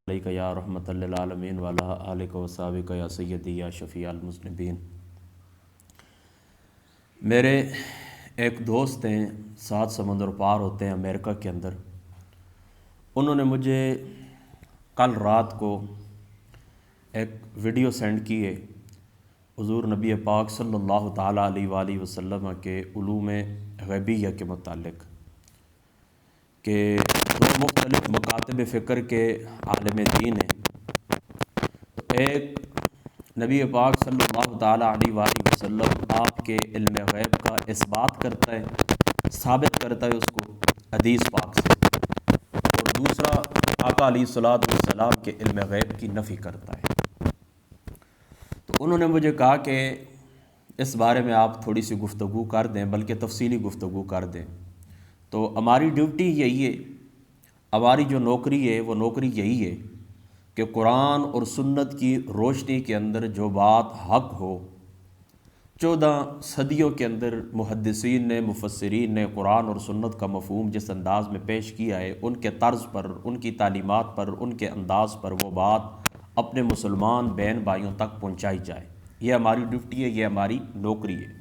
علیک یا رحمت للعالمین وعلی آلک و صحابک یا سیدی یا شفیع المذنبین۔ میرے ایک دوست ہیں، 7 سمندر پار ہوتے ہیں امریکہ کے اندر۔ انہوں نے مجھے کل رات کو ایک ویڈیو سینڈ کی ہے حضور نبی پاک صلی اللہ تعالیٰ علیہ وآلہ وسلم کے علوم غیبیہ کے متعلق، کہ دو مختلف مکاتب فکر کے عالم دین ہیں۔ تو ایک نبی پاک صلی اللہ تعالیٰ علیہ وآلہ وسلم آپ کے علم غیب کا اثبات کرتا ہے، ثابت کرتا ہے اس کو حدیث پاک سے، اور دوسرا آقا علیہ الصلوۃ والسلام کے علم غیب کی نفی کرتا ہے۔ تو انہوں نے مجھے کہا کہ اس بارے میں آپ تھوڑی سی گفتگو کر دیں، بلکہ تفصیلی گفتگو کر دیں۔ تو ہماری ڈیوٹی یہی ہے، ہماری جو نوکری ہے وہ نوکری یہی ہے کہ قرآن اور سنت کی روشنی کے اندر جو بات حق ہو، 14 صدیوں کے اندر محدثین نے، مفسرین نے قرآن اور سنت کا مفہوم جس انداز میں پیش کیا ہے، ان کے طرز پر، ان کی تعلیمات پر، ان کے انداز پر وہ بات اپنے مسلمان بہن بھائیوں تک پہنچائی جائے۔ یہ ہماری ڈیوٹی ہے، یہ ہماری نوکری ہے۔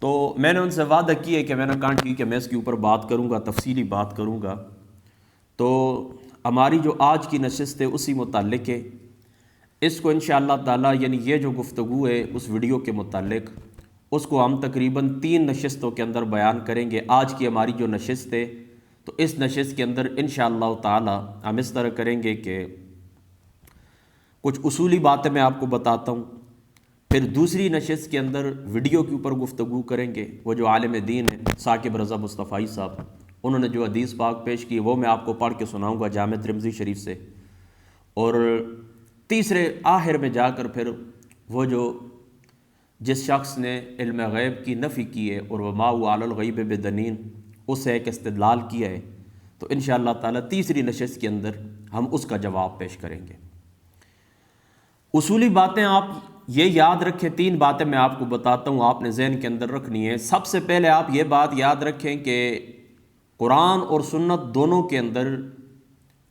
تو میں نے ان سے وعدہ کیا ہے کہ میں نے کہا ٹھیک ہے، میں اس کے اوپر بات کروں گا، تفصیلی بات کروں گا۔ تو ہماری جو آج کی نشست ہے اسی متعلق ہے۔ اس کو انشاءاللہ تعالیٰ، یعنی یہ جو گفتگو ہے اس ویڈیو کے متعلق، اس کو ہم تقریباً 3 نشستوں کے اندر بیان کریں گے۔ آج کی ہماری جو نشست ہے، تو اس نشست کے اندر انشاءاللہ تعالیٰ ہم اس طرح کریں گے کہ کچھ اصولی باتیں میں آپ کو بتاتا ہوں، پھر دوسری نشست کے اندر ویڈیو کے اوپر گفتگو کریں گے۔ وہ جو عالم دین ہیں ثاقب رضا مصطفی صاحب، انہوں نے جو حدیث پاک پیش کی وہ میں آپ کو پڑھ کے سناؤں گا جامع ترمذی شریف سے، اور تیسرے آخر میں جا کر پھر وہ جو جس شخص نے علم غیب کی نفی کی ہے اور وما هو علی الغیب بدنین، اس سے ایک استدلال کیا ہے، تو انشاءاللہ تعالیٰ تیسری نشست کے اندر ہم اس کا جواب پیش کریں گے۔ اصولی باتیں آپ یہ یاد رکھیں، 3 باتیں میں آپ کو بتاتا ہوں، آپ نے ذہن کے اندر رکھنی ہے۔ سب سے پہلے آپ یہ بات یاد رکھیں کہ قرآن اور سنت دونوں کے اندر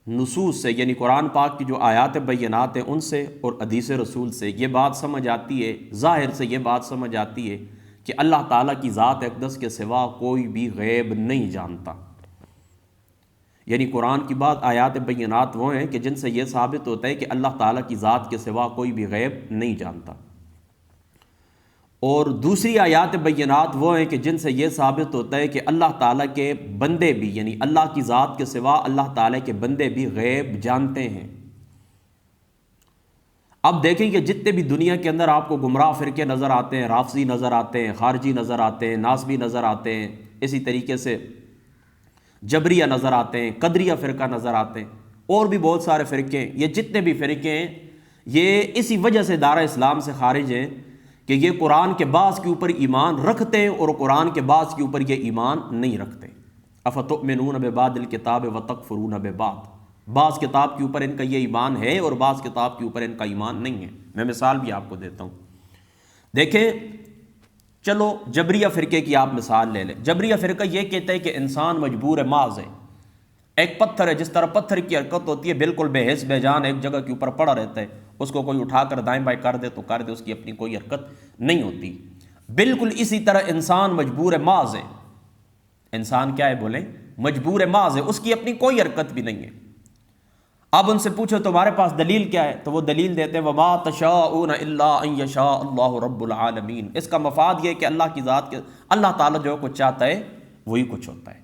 نصوص سے، یعنی قرآن پاک کی جو آیات بینات ہیں ان سے اور حدیث رسول سے یہ بات سمجھ آتی ہے، ظاہر سے یہ بات سمجھ آتی ہے کہ اللہ تعالیٰ کی ذات اقدس کے سوا کوئی بھی غیب نہیں جانتا۔ یعنی قرآن کی بات، آیات بینات وہ ہیں کہ جن سے یہ ثابت ہوتا ہے کہ اللہ تعالیٰ کی ذات کے سوا کوئی بھی غیب نہیں جانتا، اور دوسری آیات بینات وہ ہیں کہ جن سے یہ ثابت ہوتا ہے کہ اللہ تعالیٰ کے بندے بھی، یعنی اللہ کی ذات کے سوا اللہ تعالیٰ کے بندے بھی غیب جانتے ہیں۔ اب دیکھیں کہ جتنے بھی دنیا کے اندر آپ کو گمراہ فرقے نظر آتے ہیں، رافضی نظر آتے ہیں، خارجی نظر آتے ہیں، ناسبی نظر آتے ہیں، اسی طریقے سے جبریہ نظر آتے ہیں، قدریہ فرقہ نظر آتے ہیں، اور بھی بہت سارے فرقے ہیں۔ یہ جتنے بھی فرقے ہیں یہ اسی وجہ سے دارہ اسلام سے خارج ہیں کہ یہ قرآن کے بعض کے اوپر ایمان رکھتے ہیں اور قرآن کے بعض کے اوپر یہ ایمان نہیں رکھتے۔ افتؤمنون ببعض الکتاب وتکفرون ببعض، بعض کتاب کے اوپر ان کا یہ ایمان ہے اور بعض کتاب کے اوپر ان کا ایمان نہیں ہے۔ میں مثال بھی آپ کو دیتا ہوں۔ دیکھیں، چلو جبریہ فرقے کی آپ مثال لے لیں۔ جبریہ فرقہ یہ کہتا ہے کہ انسان مجبور محض ہے، ایک پتھر ہے، جس طرح پتھر کی حرکت ہوتی ہے بالکل بے حس بے جان ایک جگہ کے اوپر پڑا رہتا ہے، اس کو کوئی اٹھا کر دائیں بائیں کر دے تو کر دے، اس کی اپنی کوئی حرکت نہیں ہوتی، بالکل اسی طرح انسان مجبور محض ہے۔ انسان کیا ہے بولیں؟ مجبور محض ہے، اس کی اپنی کوئی حرکت بھی نہیں ہے۔ اب ان سے پوچھو تمہارے پاس دلیل کیا ہے، تو وہ دلیل دیتے ہیں وما تشاءون الا ان یشاء اللہ رب العالمین۔ اس کا مفاد یہ ہے کہ اللہ کی ذات کے، اللہ تعالیٰ جو کچھ چاہتا ہے وہی کچھ ہوتا ہے۔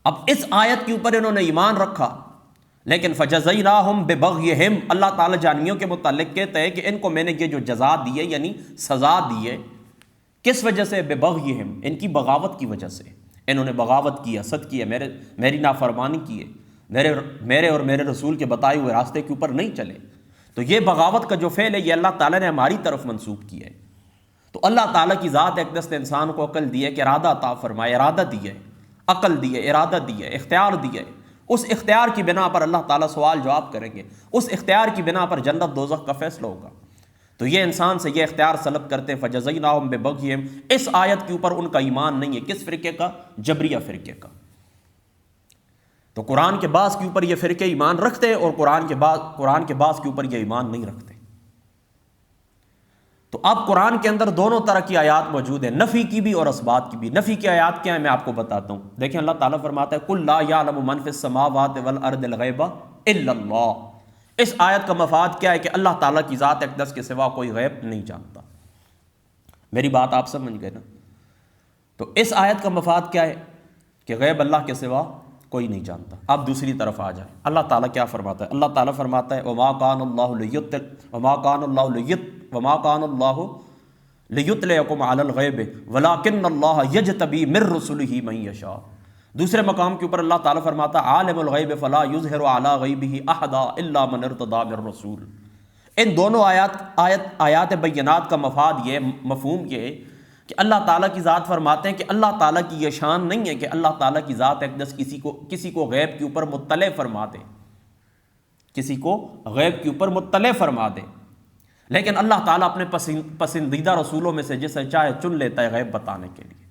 اب اس آیت کے اوپر انہوں نے ایمان رکھا، لیکن فجزیناہم ببغیہم، اللہ تعالیٰ جہنمیوں کے متعلق کہتا ہے کہ ان کو میں نے یہ جو جزا دی ہے، یعنی سزا دی ہے، کس وجہ سے؟ ببغیہم، ان کی بغاوت کی وجہ سے۔ انہوں نے بغاوت کی، حسد کی ہے، میری نافرمانی کی ہے، میرے اور میرے رسول کے بتائے ہوئے راستے کے اوپر نہیں چلے۔ تو یہ بغاوت کا جو فعل ہے یہ اللہ تعالیٰ نے ہماری طرف منسوب کیا ہے۔ تو اللہ تعالیٰ کی ذات اقدس نے انسان کو عقل دی ہے کہ ارادہ عطا فرمائے، ارادہ دی ہے، عقل دی ہے، ارادہ دی ہے، اختیار دی ہے۔ اس اختیار کی بنا پر اللہ تعالیٰ سوال جواب کریں گے، اس اختیار کی بنا پر جنت دوزخ کا فیصلہ ہوگا۔ تو یہ انسان سے یہ اختیار سلب کرتے ہیں، فجزیناہم ببغیہم۔ اس آیت کے اوپر ان کا ایمان نہیں ہے، کس فرقے کا؟ جبریہ فرقے کا۔ تو قرآن کے بعض کے اوپر یہ فرقے ایمان رکھتے اور قرآن کے بعض کے اوپر یہ ایمان نہیں رکھتے۔ تو اب قرآن کے اندر دونوں طرح کی آیات موجود ہیں، نفی کی بھی اور اثبات کی بھی۔ نفی کی آیات کیا ہے میں آپ کو بتاتا ہوں۔ دیکھیں اللہ تعالیٰ فرماتا ہے قُلْ لَا يَعْلَمُ مَنْ فِي السَّمَاوَاتِ وَالْأَرْضِ الْغَيْبَ إِلَّا اللَّهُ۔ اس آیت کا مفاد کیا ہے کہ اللہ تعالیٰ کی ذات اقدس کے سوا کوئی غیب نہیں جانتا۔ میری بات آپ سمجھ گئے نا؟ تو اس آیت کا مفاد کیا ہے کہ غیب اللہ کے سوا کوئی نہیں جانتا۔ اب دوسری طرف آ جائے، اللہ تعالیٰ کیا فرماتا ہے؟ اللہ تعالیٰ فرماتا ہے وَمَا كَانَ اللَّهُ لِيُطْلِعَكُمْ عَلَى الْغَيْبِ وَلَٰكِنَّ اللَّهَ يَجْتَبِي مِن رُّسُلِهِ مَن يَشَاءُ۔ دوسرے مقام کے اوپر اللہ تعالیٰ فرماتا ہے عالم الغیب فلا یظہر علی غیبہ احدا الا من ارتضی من رسول۔ ان دونوں آیات بینات کا مفاد یہ، مفہوم یہ کہ اللہ تعالیٰ کی ذات فرماتے ہیں کہ اللہ تعالیٰ کی یہ شان نہیں ہے کہ اللہ تعالیٰ کی ذات اقدس کسی کو غیب کے اوپر مطلع فرما دے، کسی کو غیب کے اوپر مطلع فرما دے، لیکن اللہ تعالیٰ اپنے پسندیدہ رسولوں میں سے جسے چاہے چن لیتا ہے غیب بتانے کے لیے۔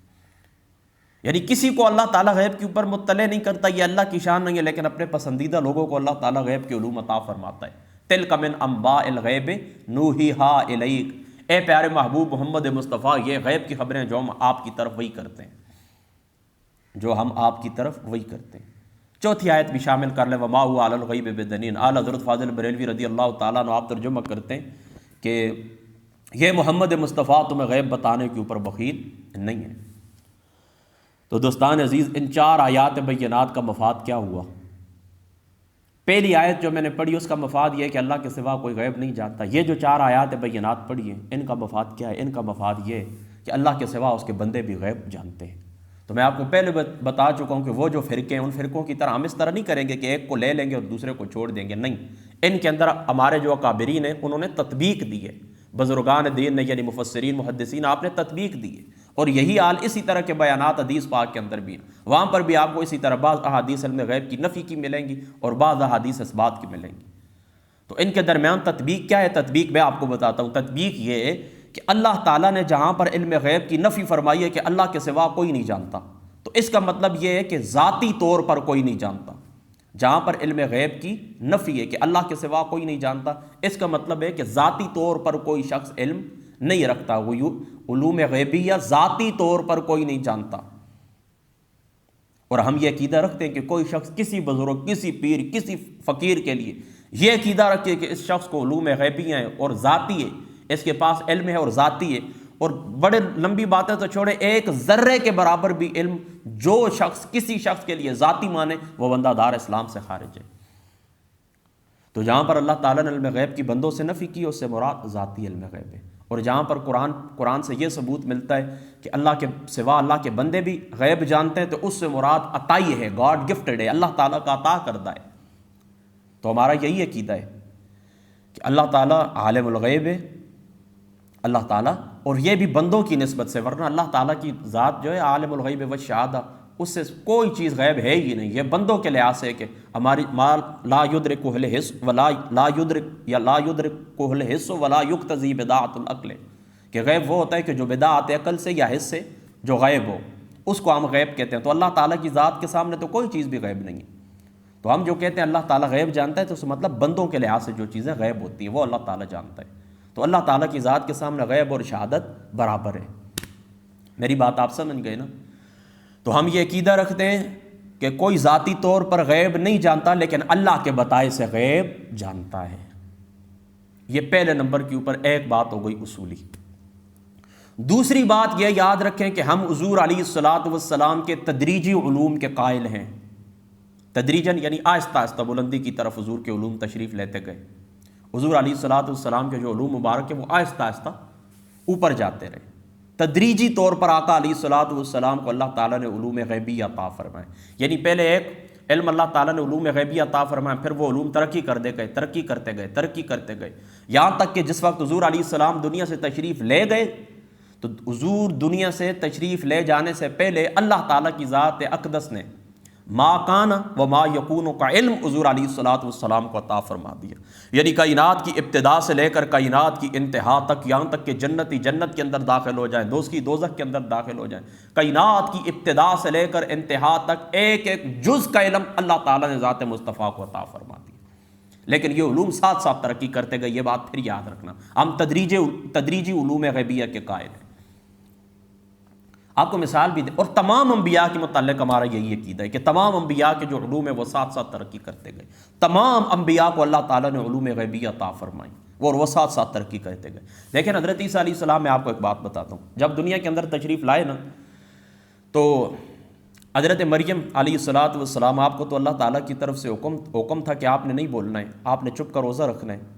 یعنی کسی کو اللہ تعالیٰ غیب کے اوپر مطلع نہیں کرتا، یہ اللہ کی شان نہیں ہے، لیکن اپنے پسندیدہ لوگوں کو اللہ تعالیٰ غیب کے علوم عطا فرماتا ہے۔ تِلْکَ مِنْ أَنْبَاءِ الْغَیبِ نُوحِیہا إِلَیک۔ اے پیارے محبوب محمد مصطفیٰ، یہ غیب کی خبریں جو ہم آپ کی طرف وہی کرتے ہیں، چوتھی آیت بھی شامل کر لیں وَمَا هُوَ عَلَى الْغَیبِ بِضَنِینٍ۔ اعلیٰ حضرت فاضل بریلوی رضی اللہ تعالیٰ عنہ آپ ترجمہ کرتے ہیں کہ یہ محمد مصطفیٰ تمہیں غیب بتانے کے اوپر بخیل نہیں ہے۔ تو دوستان عزیز، ان چار آیات بینات کا مفاد کیا ہوا؟ پہلی آیت جو میں نے پڑھی اس کا مفاد یہ ہے کہ اللہ کے سوا کوئی غیب نہیں جانتا۔ یہ جو چار آیات بینات پڑھی ہیں ان کا مفاد کیا ہے؟ ان کا مفاد یہ ہے کہ اللہ کے سوا اس کے بندے بھی غیب جانتے ہیں۔ تو میں آپ کو پہلے بتا چکا ہوں کہ وہ جو فرقے ہیں ان فرقوں کی طرح ہم اس طرح نہیں کریں گے کہ ایک کو لے لیں گے اور دوسرے کو چھوڑ دیں گے، نہیں۔ ان کے اندر ہمارے جو اکابرین ہیں انہوں نے تطبیق دی ہے، بزرگان دین نے یعنی مفسرین محدثین آپ نے تطبیق دی ہے، اور یہی حال اسی طرح کے بیانات حدیث پاک کے اندر بھی ہیں۔ وہاں پر بھی آپ کو اسی طرح بعض احادیث علم غیب کی نفی کی ملیں گی اور بعض احادیث اثبات کی ملیں گی۔ تو ان کے درمیان تطبیق کیا ہے؟ تطبیق میں آپ کو بتاتا ہوں۔ تطبیق یہ ہے کہ اللہ تعالیٰ نے جہاں پر علم غیب کی نفی فرمائی ہے کہ اللہ کے سوا کوئی نہیں جانتا، تو اس کا مطلب یہ ہے کہ ذاتی طور پر کوئی نہیں جانتا۔ جہاں پر علم غیب کی نفی ہے کہ اللہ کے سوا کوئی نہیں جانتا، اس کا مطلب ہے کہ ذاتی طور پر کوئی شخص علم نہیں رکھتا، وہ علوم غیبیہ ذاتی طور پر کوئی نہیں جانتا۔ اور ہم یہ عقیدہ رکھتے ہیں کہ کوئی شخص کسی بزرگ، کسی پیر، کسی فقیر کے لیے یہ عقیدہ رکھے کہ اس شخص کو علوم غیبیہ ہیں اور ذاتی ہے، اس کے پاس علم ہے اور ذاتی ہے، اور بڑے لمبی باتیں تو چھوڑے، ایک ذرے کے برابر بھی علم جو شخص کسی شخص کے لیے ذاتی مانے وہ بندہ دار اسلام سے خارج ہے۔ تو جہاں پر اللہ تعالیٰ نے علم غیب کی بندوں سے نفی کی اس سے مراد ذاتی علم غیب ہے، اور جہاں پر قرآن سے یہ ثبوت ملتا ہے کہ اللہ کے سوا اللہ کے بندے بھی غیب جانتے ہیں، تو اس سے مراد عطائی ہے، گاڈ گفٹڈ ہے، اللہ تعالیٰ کا عطا کردہ ہے۔ تو ہمارا یہی عقیدہ ہے کہ اللہ تعالیٰ عالم الغیب ہے، اللہ تعالیٰ، اور یہ بھی بندوں کی نسبت سے، ورنہ اللہ تعالیٰ کی ذات جو ہے عالم الغیب والشہادہ، اس سے کوئی چیز غیب ہے ہی نہیں۔ یہ بندوں کے لحاظ سے کہ ہماری لا یدرکہ الحس ولا لا یدرکہ الحس ولا یقتضی بداعۃ العقل، کہ غیب وہ ہوتا ہے کہ جو بداعت عقل سے یا حس سے جو غیب ہو اس کو ہم غیب کہتے ہیں۔ تو اللہ تعالیٰ کی ذات کے سامنے تو کوئی چیز بھی غیب نہیں ہے۔ تو ہم جو کہتے ہیں اللہ تعالیٰ غیب جانتا ہے، تو اس کا مطلب بندوں کے لحاظ سے جو چیزیں غیب ہوتی ہیں وہ اللہ تعالیٰ جانتا ہے۔ تو اللہ تعالیٰ کی ذات کے سامنے غیب اور شہادت برابر ہے۔ میری بات آپ سمجھ گئے نا؟ تو ہم یہ عقیدہ رکھتے ہیں کہ کوئی ذاتی طور پر غیب نہیں جانتا، لیکن اللہ کے بتائے سے غیب جانتا ہے۔ یہ پہلے نمبر کے اوپر ایک بات ہو گئی اصولی۔ دوسری بات یہ یاد رکھیں کہ ہم حضور علیہ الصلوۃ والسلام کے تدریجی علوم کے قائل ہیں۔ تدریجاً یعنی آہستہ آہستہ بلندی کی طرف حضور کے علوم تشریف لیتے گئے۔ حضور علیہ الصلوۃ والسلام کے جو علوم مبارک ہیں وہ آہستہ آہستہ اوپر جاتے رہے۔ تدریجی طور پر آقا علیہ الصلوۃ والسلام کو اللہ تعالیٰ نے علوم غیبی عطا فرمائے، یعنی پہلے ایک علم اللہ تعالیٰ نے علوم غیبی عطا فرمائے، پھر وہ علوم ترقی کرتے گئے، یہاں تک کہ جس وقت حضور علیہ السلام دنیا سے تشریف لے گئے تو حضور دنیا سے تشریف لے جانے سے پہلے اللہ تعالیٰ کی ذات اقدس نے ما کان و ما یکون کا علم حضور علیہ الصلوۃ والسلام کو عطا فرما دیا. یعنی کائنات کی ابتدا سے لے کر کائنات کی انتہا تک، یہاں تک کہ جنتی جنت کے اندر داخل ہو جائیں، دوزخی دوزخ کے اندر داخل ہو جائیں، کائنات کی ابتدا سے لے کر انتہا تک ایک ایک جز کا علم اللہ تعالیٰ نے ذات مصطفیٰ کو عطا فرما دیا. لیکن یہ علوم ساتھ ساتھ ترقی کرتے گئے. یہ بات پھر یاد رکھنا، ہم تدریجی علوم غیبیہ کے قائل ہیں. آپ کو مثال بھی دیں، اور تمام انبیاء کے متعلق ہمارا یہی عقیدہ ہے کہ تمام انبیاء کے جو علوم ہیں وہ ساتھ ساتھ ترقی کرتے گئے. تمام انبیاء کو اللہ تعالیٰ نے علوم غیبیہ عطا فرمائی اور وہ ساتھ ساتھ ترقی کرتے گئے. لیکن حضرت عیسیٰ علیہ السلام، میں آپ کو ایک بات بتاتا ہوں، جب دنیا کے اندر تشریف لائے نا تو حضرت مریم علیہ الصلوۃ والسلام، آپ کو تو اللہ تعالیٰ کی طرف سے حکم تھا کہ آپ نے نہیں بولنا ہے، آپ نے چپ کا روزہ رکھنا ہے.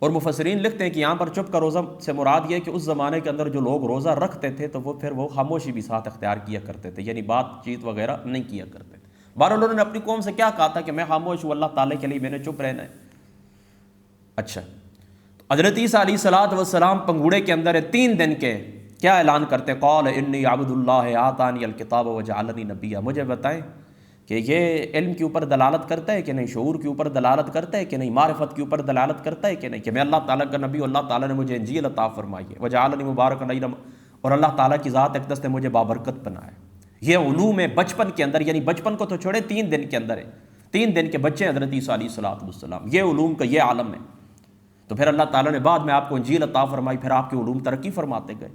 اور مفسرین لکھتے ہیں کہ یہاں پر چپ کا روزہ سے مراد یہ ہے کہ اس زمانے کے اندر جو لوگ روزہ رکھتے تھے تو وہ خاموشی بھی ساتھ اختیار کیا کرتے تھے، یعنی بات چیت وغیرہ نہیں کیا کرتے تھے. بہرحال انہوں نے اپنی قوم سے کیا کہا تھا کہ میں خاموش ہوں، اللہ تعالیٰ کے لیے میں نے چپ رہنا ہے. اچھا، حضرت عیسیٰ علیہ الصلوۃ والسلام پنگوڑے کے اندر 3 دن کے کیا اعلان کرتے؟ قال انی عبد اللہ آتانی الکتاب وجعلنی نبیا. مجھے بتائیں کہ یہ علم کے اوپر دلالت کرتا ہے کہ نہیں، شعور کے اوپر دلالت کرتا ہے کہ نہیں، معرفت کے اوپر دلالت کرتا ہے کہ نہیں، کہ میں اللہ تعالیٰ کا نبی ہوں، اللہ تعالیٰ نے مجھے انجیل عطا فرمائی ہے، وجعلنی مبارکا اینما، اور اللہ تعالیٰ کی ذات اقدس نے مجھے بابرکت بنایا. یہ علوم ہے بچپن کے اندر، یعنی بچپن کو تو چھوڑے 3 دن کے اندر ہے. 3 دن کے بچے حضرت عیسیٰ علیہ الصلوۃ والسلام، یہ علوم کا یہ عالم ہے. تو پھر اللہ تعالیٰ نے بعد میں آپ کو انجیل عطا فرمائی، پھر آپ کے علوم ترقی فرماتے گئے.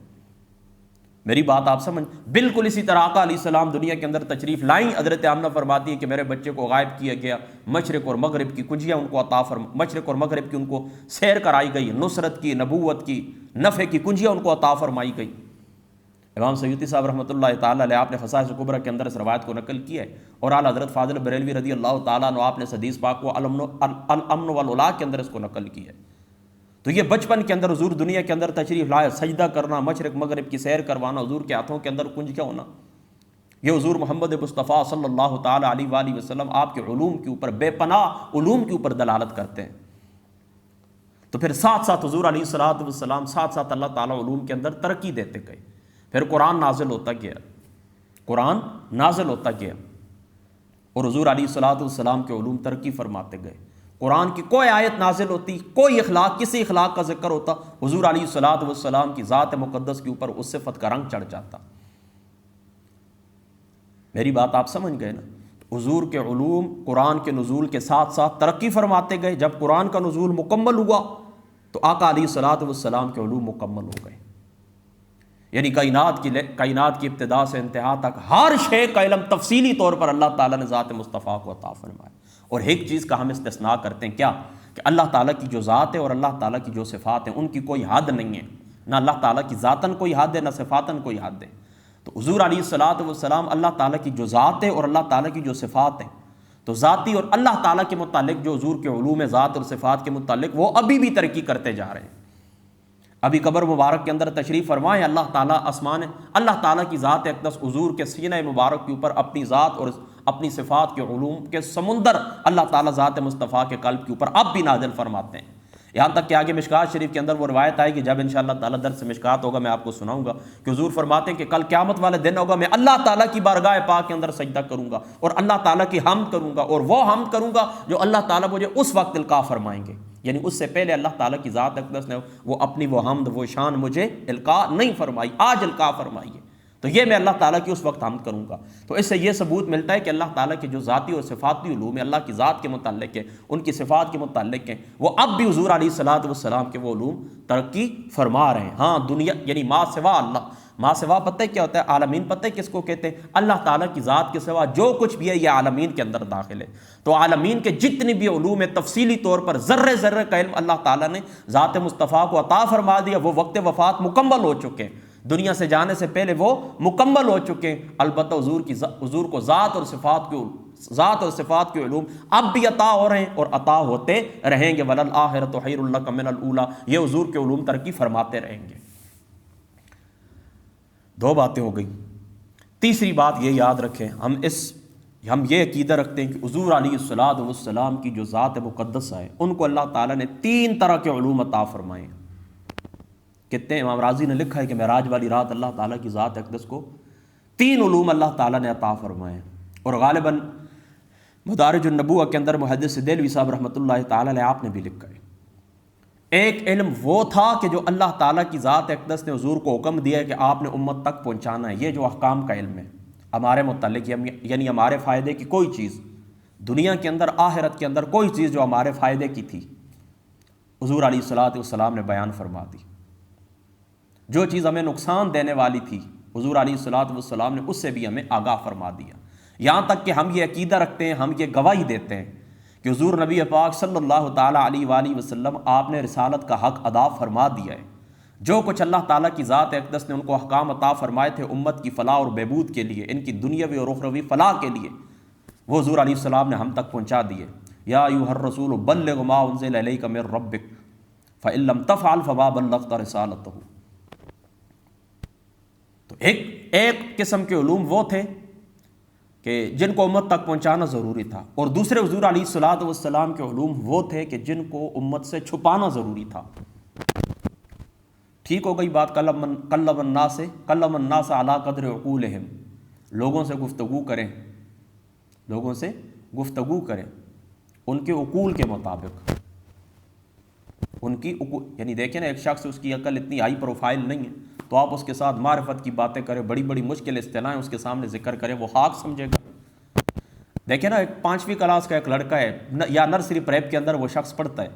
میری بات آپ سمجھ. بالکل اسی طرح آقا علیہ السلام دنیا کے اندر تشریف لائیں، حضرت آمنہ فرماتی ہے کہ میرے بچے کو غائب کیا گیا، مشرق اور مغرب کی کنجیاں ان کو عطا مشرق اور مغرب کی ان کو سیر کرائی گئی، نصرت کی، نبوت کی، نفع کی کنجیاں ان کو عطا فرمائی گئی. امام سیوطی صاحب رحمۃ اللہ تعالیٰ علیہ، آپ نے خصائص کبریٰ کے اندر اس روایت کو نقل کیا ہے، اور اعلیٰ حضرت فاضل بریلوی رضی اللہ تعالیٰ عنہ، آپ نے حدیث پاک کو الامن والولا کے اندر اس کو نقل کیا ہے. تو یہ بچپن کے اندر حضور دنیا کے اندر تشریف لائے، سجدہ کرنا، مشرق مغرب کی سیر کروانا، حضور کے ہاتھوں کے اندر کنج کیا ہونا، یہ حضور محمد مصطفیٰ صلی اللہ تعالیٰ علیہ وآلہ وسلم آپ کے علوم کے اوپر، بے پناہ علوم کے اوپر دلالت کرتے ہیں. تو پھر ساتھ ساتھ حضور علیہ الصلوۃ والسلام ساتھ ساتھ اللہ تعالیٰ علوم کے اندر ترقی دیتے گئے. پھر قرآن نازل ہوتا گیا، قرآن نازل ہوتا گیا، اور حضور علیہ الصلوۃ والسلام کے علوم ترقی فرماتے گئے. قرآن کی کوئی آیت نازل ہوتی، کوئی اخلاق، کسی اخلاق کا ذکر ہوتا، حضور علیہ الصلوۃ والسلام کی ذات مقدس کے اوپر اس صفت کا رنگ چڑھ جاتا. میری بات آپ سمجھ گئے نا. حضور کے علوم قرآن کے نزول کے ساتھ ساتھ ترقی فرماتے گئے. جب قرآن کا نزول مکمل ہوا تو آقا علیہ الصلوۃ والسلام کے علوم مکمل ہو گئے. یعنی کائنات کی ابتدا سے انتہا تک ہر شے کا علم تفصیلی طور پر اللہ تعالیٰ نے ذات مصطفیٰ کو عطا فرمایا. اور ایک چیز کا ہم استثناء کرتے ہیں، کیا؟ کہ اللہ تعالیٰ کی جو ذات ہے اور اللہ تعالیٰ کی جو صفات ہیں ان کی کوئی حد نہیں ہے. نہ اللہ تعالیٰ کی ذاتاً کوئی حد ہے، نہ صفاتاً کوئی حد ہے. تو حضور علیہ الصلوۃ والسلام اللہ تعالیٰ کی جو ذات ہے اور اللہ تعالیٰ کی جو صفات ہیں، تو ذاتی اور اللہ تعالیٰ کے متعلق جو حضور کے علوم ذات اور صفات کے متعلق وہ ابھی بھی ترقی کرتے جا رہے ہیں. ابھی قبر مبارک کے اندر تشریف فرمائیں، اللہ تعالیٰ آسمان ہے، اللہ تعالیٰ کی ذات اقدس حضور کے سینہ مبارک کے اوپر اپنی ذات اور اپنی صفات کے علوم کے سمندر اللہ تعالیٰ ذات مصطفیٰ کے قلب کے اوپر اب بھی نازل فرماتے ہیں. یہاں تک کہ آگے مشکات شریف کے اندر وہ روایت آئے گی، جب انشاءاللہ تعالیٰ درس مشکات ہوگا میں آپ کو سناؤں گا کہ حضور فرماتے ہیں کہ کل قیامت والے دن ہوگا، میں اللہ تعالیٰ کی بارگاہ پاک کے اندر سجدہ کروں گا اور اللہ تعالیٰ کی حمد کروں گا، اور وہ حمد کروں گا جو اللہ تعالیٰ مجھے اس وقت القاء فرمائیں گے. یعنی اس سے پہلے اللہ تعالیٰ کی ذات اقدس نے وہ اپنی وہ حمد، وہ شان مجھے القاء نہیں فرمائی، آج القاء فرمائی ہے. تو یہ میں اللہ تعالیٰ کی اس وقت حمد کروں گا. تو اس سے یہ ثبوت ملتا ہے کہ اللہ تعالیٰ کے جو ذاتی اور صفاتی علوم اللہ کی ذات کے متعلق ہے، ان کی صفات کے متعلق ہیں، وہ اب بھی حضور علیہ الصلوۃ والسلام کے وہ علوم ترقی فرما رہے ہیں. ہاں دنیا یعنی ما سوا اللہ، ما سوا پتہ ہے کیا ہوتا ہے؟ عالمین پتہ ہے کس کو کہتے ہیں؟ اللہ تعالیٰ کی ذات کے سوا جو کچھ بھی ہے یہ عالمین کے اندر داخل ہے. تو عالمین کے جتنی بھی علوم ہے تفصیلی طور پر ذرے ذرے کا علم اللہ تعالیٰ نے ذات مصطفیٰ کو عطا فرما دیا. وہ وقت وفات مکمل ہو چکے ہیں، دنیا سے جانے سے پہلے وہ مکمل ہو چکے ہیں. البتہ حضور کو ذات اور صفات کے علوم اب بھی عطا ہو رہے ہیں اور عطا ہوتے رہیں گے. وَلَلْآخِرَةُ خَيْرٌ لَكَ مِنَ الْأُولَىٰ، یہ حضور کے علوم ترقی فرماتے رہیں گے. 2 باتیں ہو گئی. تیسری بات یہ یاد رکھیں، ہم یہ عقیدہ رکھتے ہیں کہ حضور علیہ الصلوۃ والسلام کی جو ذات مقدس ہے ان کو اللہ تعالیٰ نے 3 طرح کے علوم عطا فرمائے ہیں. کہتے ہیں امام راضی نے لکھا ہے کہ معراج والی رات اللہ تعالیٰ کی ذات اقدس کو 3 علوم اللہ تعالیٰ نے عطا فرمائے. اور غالباً مدارج النبوہ کے اندر محدث دہلوی صاحب رحمۃ اللہ تعالی علیہ آپ نے بھی لکھا ہے، ایک علم وہ تھا کہ جو اللہ تعالیٰ کی ذات اقدس نے حضور کو حکم دیا ہے کہ آپ نے امت تک پہنچانا ہے۔ یہ جو احکام کا علم ہے ہمارے متعلق، یعنی ہمارے فائدے کی کوئی چیز دنیا کے اندر، آخرت کے اندر کوئی چیز جو ہمارے فائدے کی تھی حضور علیہ الصلوۃ والسلام نے بیان فرما دی۔ جو چیز ہمیں نقصان دینے والی تھی حضور علیہ الصلوۃ والسلام نے اس سے بھی ہمیں آگاہ فرما دیا۔ یہاں تک کہ ہم یہ عقیدہ رکھتے ہیں، ہم یہ گواہی دیتے ہیں کہ حضور نبی پاک صلی اللہ تعالیٰ علیہ وآلہ وسلم آپ نے رسالت کا حق ادا فرما دیا ہے۔ جو کچھ اللہ تعالیٰ کی ذات اقدس نے ان کو احکام عطا فرمائے تھے امت کی فلاح اور بہبود کے لیے، ان کی دنیاوی اور اخروی فلاح کے لیے، وہ حضور علیہ السلام نے ہم تک پہنچا دیے۔ یا ایھا الرسول بلغ ما انزل الیک من ربک فإن لم تفعل فما بلغت رسالتہ۔ تو ایک قسم کے علوم وہ تھے کہ جن کو امت تک پہنچانا ضروری تھا، اور دوسرے حضور علیہ الصلوۃ والسلام کے علوم وہ تھے کہ جن کو امت سے چھپانا ضروری تھا۔ ٹھیک ہو گئی بات، کلم الناس علی قدر عقولہم، لوگوں سے گفتگو کریں، لوگوں سے گفتگو کریں ان کے عقول کے مطابق، ان کی یعنی دیکھیں نا، ایک شخص اس کی عقل اتنی ہائی پروفائل نہیں ہے تو آپ اس کے ساتھ معرفت کی باتیں کریں، بڑی بڑی مشکل اصطلاحیں اس کے سامنے ذکر کریں، وہ خاک سمجھے گا۔ دیکھیں نا، ایک 5ویں کلاس کا ایک لڑکا ہے یا نرسری پریپ کے اندر وہ شخص پڑھتا ہے،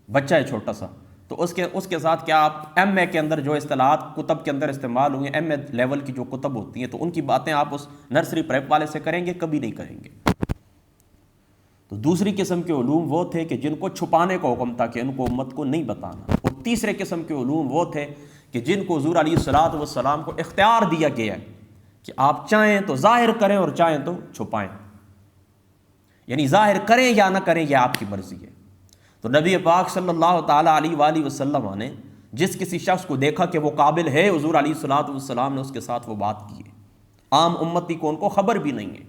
بچہ ہے چھوٹا سا، تو اس کے ساتھ کیا آپ ایم اے کے اندر جو اصطلاحات کتب کے اندر استعمال ہوئی ہیں، ایم اے لیول کی جو کتب ہوتی ہیں، تو ان کی باتیں آپ اس نرسری پریپ والے سے کریں گے؟ کبھی نہیں کریں گے۔ تو دوسری قسم کے علوم وہ تھے کہ جن کو چھپانے کا حکم تھا کہ ان کو امت کو نہیں بتانا، اور تیسرے قسم کے علوم وہ تھے کہ جن کو حضور علیہ الصلوۃ والسلام کو اختیار دیا گیا ہے کہ آپ چاہیں تو ظاہر کریں اور چاہیں تو چھپائیں، یعنی ظاہر کریں یا نہ کریں یہ آپ کی مرضی ہے۔ تو نبی پاک صلی اللہ تعالیٰ علیہ وآلہ وسلم نے جس کسی شخص کو دیکھا کہ وہ قابل ہے، حضور علیہ الصلوۃ والسلام نے اس کے ساتھ وہ بات کی ہے، عام امتی کو ان کو خبر بھی نہیں ہے۔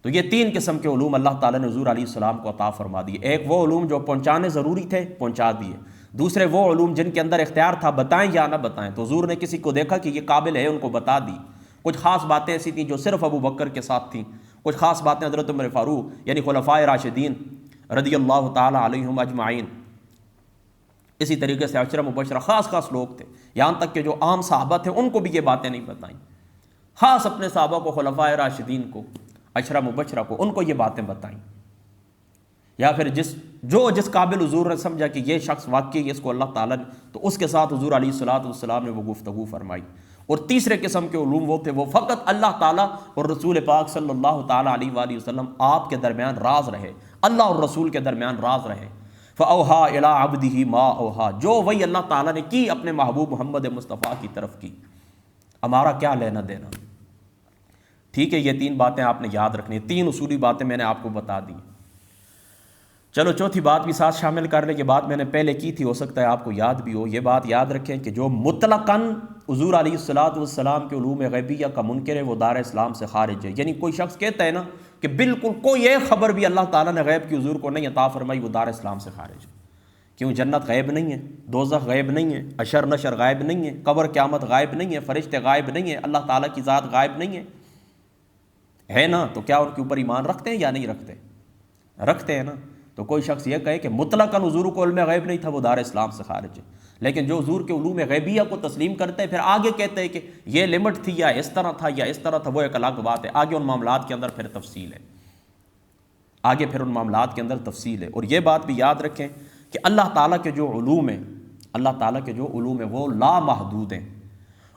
تو یہ 3 قسم کے علوم اللہ تعالیٰ نے حضور علیہ السلام کو عطا فرما دیے۔ ایک وہ علوم جو پہنچانے ضروری تھے، پہنچا دیے۔ دوسرے وہ علوم جن کے اندر اختیار تھا بتائیں یا نہ بتائیں، تو حضور نے کسی کو دیکھا کہ یہ قابل ہے، ان کو بتا دی۔ کچھ خاص باتیں ایسی تھیں جو صرف ابو بکر کے ساتھ تھیں، کچھ خاص باتیں حضرت عمر فاروق یعنی خلفائے راشدین رضی اللہ تعالی علیہم اجمعین، اسی طریقے سے عشرہ مبشرہ خاص لوگ تھے، یہاں تک کہ جو عام صحابہ تھے ان کو بھی یہ باتیں نہیں بتائیں، خاص اپنے صحابہ کو، خلفائے راشدین کو، عشرہ مبشرہ کو، ان کو یہ باتیں بتائیں۔ یا پھر جس قابل حضور نے سمجھا کہ یہ شخص واقعی اس کو اللہ تعالیٰ نے، تو اس کے ساتھ حضور علیہ الصلوۃ والسلام نے وہ گفتگو فرمائی۔ اور تیسرے قسم کے علوم وہ تھے، وہ فقط اللہ تعالیٰ اور رسول پاک صلی اللہ تعالیٰ علیہ وآلہ وسلم آپ کے درمیان راز رہے، اللہ اور رسول کے درمیان راز رہے۔ فَأَوْحَىٰ إِلَىٰ عَبْدِهِ مَا أَوْحَىٰ، جو وہی اللہ تعالیٰ نے کی اپنے محبوب محمد مصطفیٰ کی طرف کی، ہمارا کیا لینا دینا۔ ٹھیک ہے، یہ 3 باتیں آپ نے یاد رکھنی، 3 اصولی باتیں میں نے آپ کو بتا دی۔ چلو چوتھی بات بھی ساتھ شامل کر لیں، یہ بات میں نے پہلے کی تھی، ہو سکتا ہے آپ کو یاد بھی ہو۔ یہ بات یاد رکھیں کہ جو مطلقاً حضور علیہ الصلوۃ والسلام کے علوم غیبیہ کا منکر ہے، وہ دار اسلام سے خارج ہے۔ یعنی کوئی شخص کہتا ہے نا کہ بالکل کوئی ایک خبر بھی اللہ تعالیٰ نے غیب کی حضور کو نہیں عطا فرمائی، وہ دار اسلام سے خارج ہے۔ کیوں؟ جنت غیب نہیں ہے، دوزخ غیب نہیں ہے، حشر نشر غائب نہیں ہے، قبر قیامت غائب نہیں ہے، فرشتے غائب نہیں ہے، اللہ تعالیٰ کی ذات غائب نہیں ہے نا؟ تو کیا ان کے اوپر ایمان رکھتے ہیں یا نہیں رکھتے؟ رکھتے ہیں نا۔ تو کوئی شخص یہ کہے کہ مطلقاً حضور کو علم غیب نہیں تھا، وہ دار اسلام سے خارج ہے، لیکن جو حضور کے علوم غیبیہ کو تسلیم کرتے ہیں پھر آگے کہتے ہیں کہ یہ لمٹ تھی یا اس طرح تھا یا اس طرح تھا، وہ ایک الگ بات ہے، آگے ان معاملات کے اندر پھر تفصیل ہے، آگے پھر ان معاملات کے اندر تفصیل ہے۔ اور یہ بات بھی یاد رکھیں کہ اللہ تعالیٰ کے جو علوم ہیں، اللہ تعالیٰ کے جو علوم ہیں وہ لامحدود ہیں،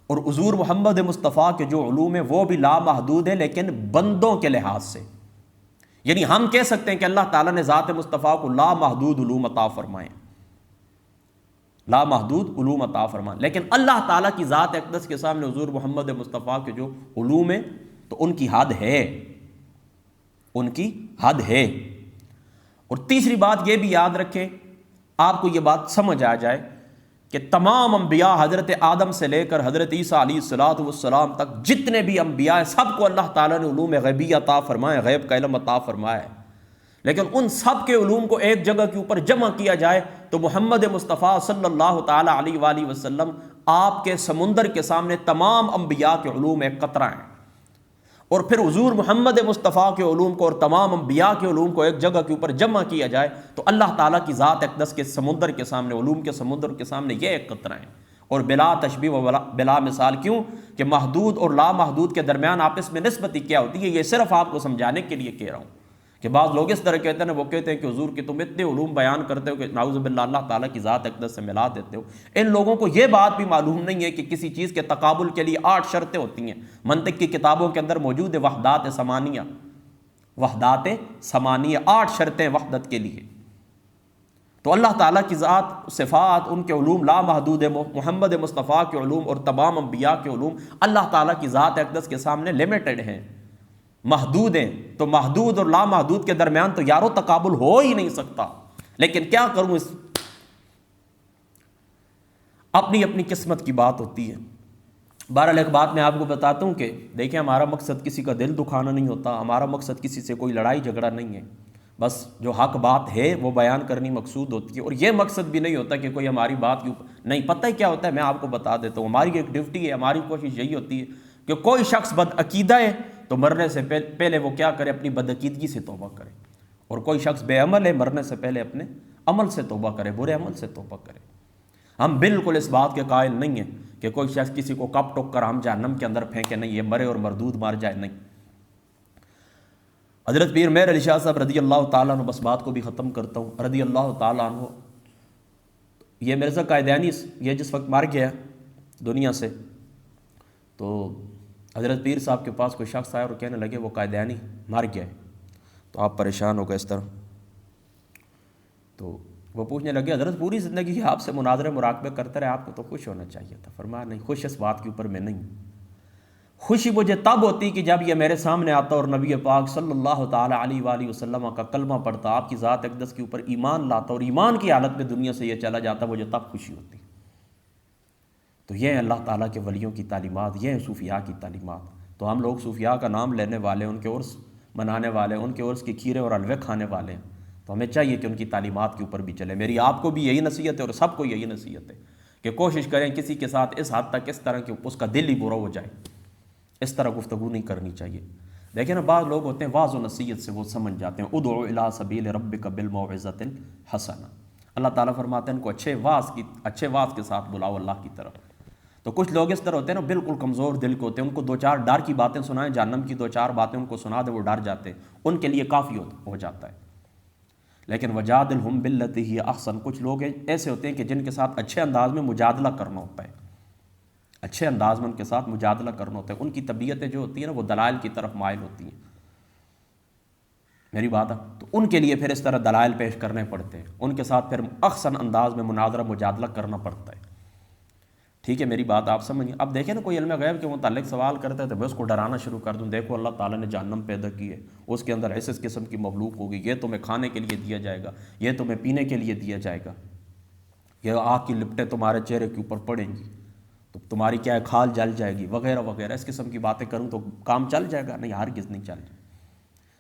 اور حضور محمد مصطفیٰ کے جو علوم ہیں وہ بھی لامحدود ہیں، لیکن بندوں کے لحاظ سے۔ یعنی ہم کہہ سکتے ہیں کہ اللہ تعالیٰ نے ذات مصطفیٰ کو لامحدود علوم عطا فرمائے، لامحدود علوم عطا فرمائے، لیکن اللہ تعالیٰ کی ذات اقدس کے سامنے حضور محمد مصطفیٰ کے جو علوم ہیں تو ان کی حد ہے، ان کی حد ہے۔ اور تیسری بات یہ بھی یاد رکھیں، آپ کو یہ بات سمجھ آ جائے کہ تمام انبیاء حضرت آدم سے لے کر حضرت عیسیٰ علیہ الصلوۃ والسلام تک جتنے بھی انبیاء ہیں، سب کو اللہ تعالیٰ نے علوم غیبی عطا فرمائے، غیب کا علم عطا فرمایا ہے، لیکن ان سب کے علوم کو ایک جگہ کے اوپر جمع کیا جائے تو محمد مصطفیٰ صلی اللہ تعالیٰ علیہ وآلہ وسلم آپ کے سمندر کے سامنے تمام انبیاء کے علوم ایک قطرہ ہیں۔ اور پھر حضور محمد مصطفیٰ کے علوم کو اور تمام انبیاء کے علوم کو ایک جگہ کے اوپر جمع کیا جائے تو اللہ تعالیٰ کی ذات اقدس کے سمندر کے سامنے، علوم کے سمندر کے سامنے یہ ایک قطرہ ہے، اور بلا تشبیہ و بلا مثال۔ کیوں کہ محدود اور لامحدود کے درمیان آپس میں نسبت کیا ہوتی ہے، یہ صرف آپ کو سمجھانے کے لیے کہہ رہا ہوں کہ بعض لوگ اس طرح کہتے ہیں، وہ کہتے ہیں کہ حضور کی تم اتنے علوم بیان کرتے ہو کہ نعوذ باللہ اللہ تعالیٰ کی ذات اقدس سے ملا دیتے ہو۔ ان لوگوں کو یہ بات بھی معلوم نہیں ہے کہ کسی چیز کے تقابل کے لیے 8 شرطیں ہوتی ہیں، منطق کی کتابوں کے اندر موجود ہے وحدات ثمانیہ، وحدات ثمانیہ 8 شرطیں وحدت کے لیے۔ تو اللہ تعالیٰ کی ذات، صفات، ان کے علوم لامحدود ہے، محمد مصطفیٰ کے علوم اور تمام انبیاء کے علوم اللہ تعالیٰ کی ذات اقدس کے سامنے لمیٹڈ ہیں، محدود ہیں۔ تو محدود اور لامحدود کے درمیان تو یارو تقابل ہو ہی نہیں سکتا، لیکن کیا کروں، اس اپنی اپنی قسمت کی بات ہوتی ہے۔ بہرحال ایک بات میں آپ کو بتاتا ہوں کہ دیکھیں، ہمارا مقصد کسی کا دل دکھانا نہیں ہوتا، ہمارا مقصد کسی سے کوئی لڑائی جھگڑا نہیں ہے، بس جو حق بات ہے وہ بیان کرنی مقصود ہوتی ہے۔ اور یہ مقصد بھی نہیں ہوتا کہ کوئی ہماری بات کے اوپر نہیں، پتہ ہی کیا ہوتا ہے، میں آپ کو بتا دیتا ہوں، ہماری ایک ڈیوٹی ہے، ہماری کوشش یہی ہوتی ہے کہ کوئی شخص بدعقیدہ ہے تو مرنے سے پہلے وہ کیا کرے، اپنی بدعقیدگی سے توبہ کرے، اور کوئی شخص بے عمل ہے مرنے سے پہلے اپنے عمل سے توبہ کرے، برے عمل سے توبہ کرے۔ ہم بالکل اس بات کے قائل نہیں ہیں کہ کوئی شخص کسی کو کپ ٹوک کر ہم جہنم کے اندر پھینکے، نہیں، یہ مرے اور مردود مار جائے، نہیں۔ حضرت پیر مہر علی شاہ صاحب رضی اللہ تعالیٰ عنہ، بس بات کو بھی ختم کرتا ہوں، رضی اللہ تعالیٰ عنہ، یہ مرزا قائدیانی یہ جس وقت مر گیا دنیا سے، تو حضرت پیر صاحب کے پاس کوئی شخص آیا اور کہنے لگے وہ قائدیانی مر گیا ہے۔ تو آپ پریشان ہو گئے اس طرح، تو وہ پوچھنے لگے حضرت پوری زندگی آپ سے مناظرے مراقبے کرتے رہے، آپ کو تو خوش ہونا چاہیے تھا۔ فرمایا نہیں، خوش اس بات کے اوپر میں نہیں ہوں، خوشی مجھے تب ہوتی کہ جب یہ میرے سامنے آتا اور نبی پاک صلی اللہ تعالیٰ علیہ وآلہ وسلم کا کلمہ پڑھتا، آپ کی ذات اقدس کے اوپر ایمان لاتا اور ایمان کی حالت میں دنیا سے یہ چلا جاتا، مجھے تب خوشی ہوتی۔ تو یہ ہیں اللہ تعالیٰ کے ولیوں کی تعلیمات، یہ ہیں صوفیاء کی تعلیمات۔ تو ہم لوگ صوفیاء کا نام لینے والے، ان کے عرس منانے والے، ان کے عرس کے کھیرے اور حلوے کھانے والے ہیں، تو ہمیں چاہیے کہ ان کی تعلیمات کے اوپر بھی چلے۔ میری آپ کو بھی یہی نصیحت ہے اور سب کو یہی نصیحت ہے کہ کوشش کریں کسی کے ساتھ اس حد تک اس طرح کہ اس کا دل ہی برا ہو جائے، اس طرح گفتگو نہیں کرنی چاہیے۔ دیکھیں نا، بعض لوگ ہوتے ہیں واعظ و نصیحت سے وہ سمجھ جاتے ہیں، ادعو الی سبیل ربک بالموعظۃ الحسنہ، اللہ تعالیٰ فرماتے ہیں ان کو اچھے واعظ کے ساتھ بلاؤ اللہ کی طرف۔ تو کچھ لوگ اس طرح ہوتے ہیں نا، بالکل کمزور دل کے ہوتے ہیں، ان کو 2-4 ڈر کی باتیں سنائیں، جہنم کی 2-4 باتیں ان کو سنا دے، وہ ڈر جاتے ہیں، ان کے لیے کافی ہو جاتا ہے۔ لیکن وجادلہم باللتی ہی احسن، کچھ لوگ ایسے ہوتے ہیں کہ جن کے ساتھ اچھے انداز میں مجادلہ کرنا ہوتا ہے، اچھے انداز میں ان کے ساتھ مجادلہ کرنا ہوتا ہے، ان کی طبیعتیں جو ہوتی ہیں نا وہ دلائل کی طرف مائل ہوتی ہیں، میری بات ہے، تو ان کے لیے پھر اس طرح دلائل پیش کرنے پڑتے ہیں، ان کے ساتھ پھر احسن انداز میں مناظرہ مجادلہ کرنا پڑتا ہے۔ ٹھیک ہے، میری بات آپ سمجھیں۔ اب دیکھیں نا، کوئی علم غیب کے متعلق سوال کرتا ہے تو میں اس کو ڈرانا شروع کر دوں، دیکھو اللہ تعالیٰ نے جہنم پیدا کی ہے، اس کے اندر ایسے قسم کی مخلوق ہوگی، یہ تمہیں کھانے کے لیے دیا جائے گا، یہ تمہیں پینے کے لیے دیا جائے گا، یہ آگ کی لپٹیں تمہارے چہرے کے اوپر پڑیں گی، تو تمہاری کیا ہے کھال جل جائے گی، وغیرہ وغیرہ، اس قسم کی باتیں کروں تو کام چل جائے گا؟ نہیں، ہرگز نہیں چل جائے۔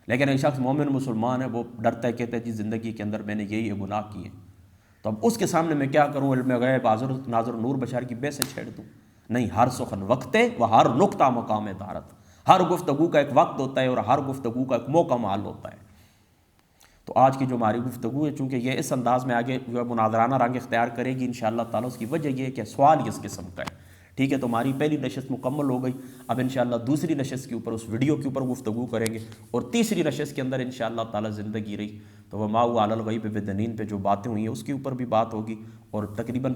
لیکن ایک شخص مومن مسلمان ہے، وہ ڈرتا ہے، کہتا ہے جی زندگی کے اندر میں نے یہی گناہ کیے، تو اب اس کے سامنے میں کیا کروں، علم غیب حاضر ناظر نور بشر کی بے سے چھیڑ دوں؟ نہیں، ہر سخن وقت ہے وہ ہر نقطہ مقام دارت، ہر گفتگو کا ایک وقت ہوتا ہے اور ہر گفتگو کا ایک موقع مال ہوتا ہے۔ تو آج کی جو ہماری گفتگو ہے، چونکہ یہ اس انداز میں آگے مناظرانہ رنگ اختیار کرے گی انشاءاللہ تعالیٰ، اس کی وجہ یہ ہے کہ سوال ہی اس قسم کا ہے۔ ٹھیک ہے، تو ہماری پہلی نشست مکمل ہو گئی، اب انشاءاللہ دوسری نشست کے اوپر اس ویڈیو کے اوپر گفتگو کریں گے، اور تیسری نشست کے اندر انشاءاللہ تعالیٰ زندگی رہی تو وما هو علی الغیب بضنین پہ جو باتیں ہوئی ہیں اس کے اوپر بھی بات ہوگی، اور تقریباً